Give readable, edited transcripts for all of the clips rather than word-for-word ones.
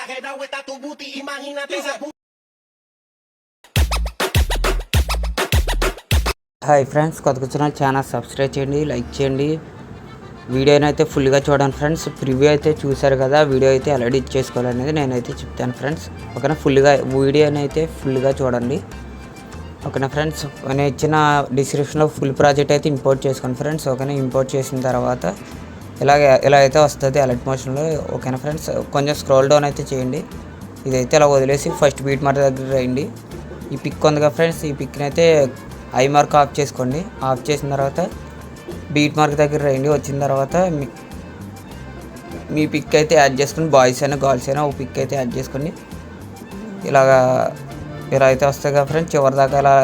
exagerado está tu booty, imagínate ese booty. Hi friends, కొత్తగా channel subscribe చేయండి, like చేయండి. వీడియోని అయితే ఫుల్గా చూడండి ఫ్రెండ్స్. ప్రివ్యూ అయితే చూసారు కదా, వీడియో అయితే ఎలా ఎడిట్ చేసుకోవాలనేది నేనైతే చెప్తాను ఫ్రెండ్స్. ఓకేనా, వీడియోని అయితే ఫుల్గా చూడండి. ఓకేనా ఫ్రెండ్స్, నేను ఇచ్చిన డిస్క్రిప్షన్లో ఫుల్ ప్రాజెక్ట్ అయితే ఇంపోర్ట్ చేసుకోండి ఫ్రెండ్స్. ఓకేనా, ఇంపోర్ట్ చేసిన తర్వాత ఇలా అయితే వస్తుంది అలర్ట్ మోషన్లో. ఓకేనా ఫ్రెండ్స్, కొంచెం స్క్రోల్ డౌన్ అయితే చేయండి. ఇదైతే ఇలా వదిలేసి ఫస్ట్ బీట్ మార్క్ దగ్గర రండి. ఈ పిక్ ఉంది కదా ఫ్రెండ్స్, ఈ పిక్ని అయితే ఐ మార్క్ ఆఫ్ చేసుకోండి. ఆఫ్ చేసిన తర్వాత బీట్ మార్క్ దగ్గర రండి. వచ్చిన తర్వాత మీ పిక్ అయితే యాడ్ చేసుకుని, బాయ్స్ అయినా గర్ల్స్ అయినా ఒక పిక్ అయితే యాడ్ చేసుకోండి. ఇలా అయితే వస్తాయి కదా ఫ్రెండ్స్. చివరి దాకా ఇలా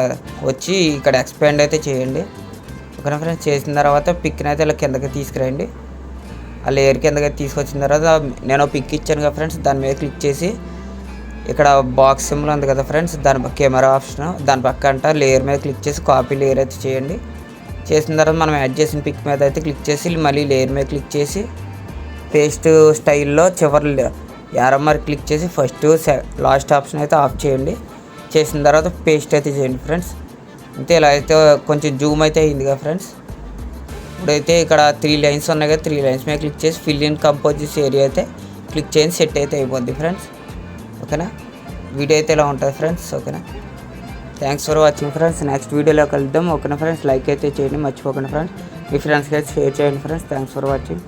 వచ్చి ఇక్కడ ఎక్స్పాండ్ అయితే చేయండి. ఓకేనా ఫ్రెండ్స్, చేసిన తర్వాత పిక్ని అయితే ఇలా కిందకి తీసుకురండి. ఆ లేయర్ కిందకి తీసుకొచ్చిన తర్వాత నేను పిక్ ఇచ్చాను కదా ఫ్రెండ్స్, దాని మీద క్లిక్ చేసి ఇక్కడ బాక్స్ సింబల్ ఉంది కదా ఫ్రెండ్స్, దాని కెమెరా ఆప్షన్ దాని పక్కన లేయర్ మీద క్లిక్ చేసి కాపీ లేయర్ అయితే చేయండి. చేసిన తర్వాత మనం యాడ్ చేసిన పిక్ మీద అయితే క్లిక్ చేసి మళ్ళీ లేయర్ మీద క్లిక్ చేసి పేస్ట్ స్టైల్లో చివరి యారో మార్క్ క్లిక్ చేసి ఫస్ట్ లాస్ట్ ఆప్షన్ అయితే ఆఫ్ చేయండి. చేసిన తర్వాత పేస్ట్ అయితే చేయండి ఫ్రెండ్స్. అంతే, ఇలా అయితే కొంచెం జూమ్ అయితే అయింది కదా ఫ్రెండ్స్. ఇప్పుడైతే ఇక్కడ 3 లైన్స్ ఉన్నాయి కదా, 3 లైన్స్ మీద క్లిక్ చేసి ఫిల్ ఇన్ కంపోజిస్ ఏరియా అయితే క్లిక్ చేయండి. సెట్ అయితే అయిపోద్ది ఫ్రెండ్స్. ఓకేనా, వీడియో అయితే ఇలా ఉంటుంది ఫ్రెండ్స్. ఓకేనా, thanks for watching friends. Next వీడియోలో కలుద్దాం. ఓకేనా ఫ్రెండ్స్, లైక్ అయితే చేయండి మర్చిపోకండి ఫ్రెండ్స్. మీ ఫ్రెండ్స్కి అయితే షేర్ చేయండి ఫ్రెండ్స్. Thanks for watching.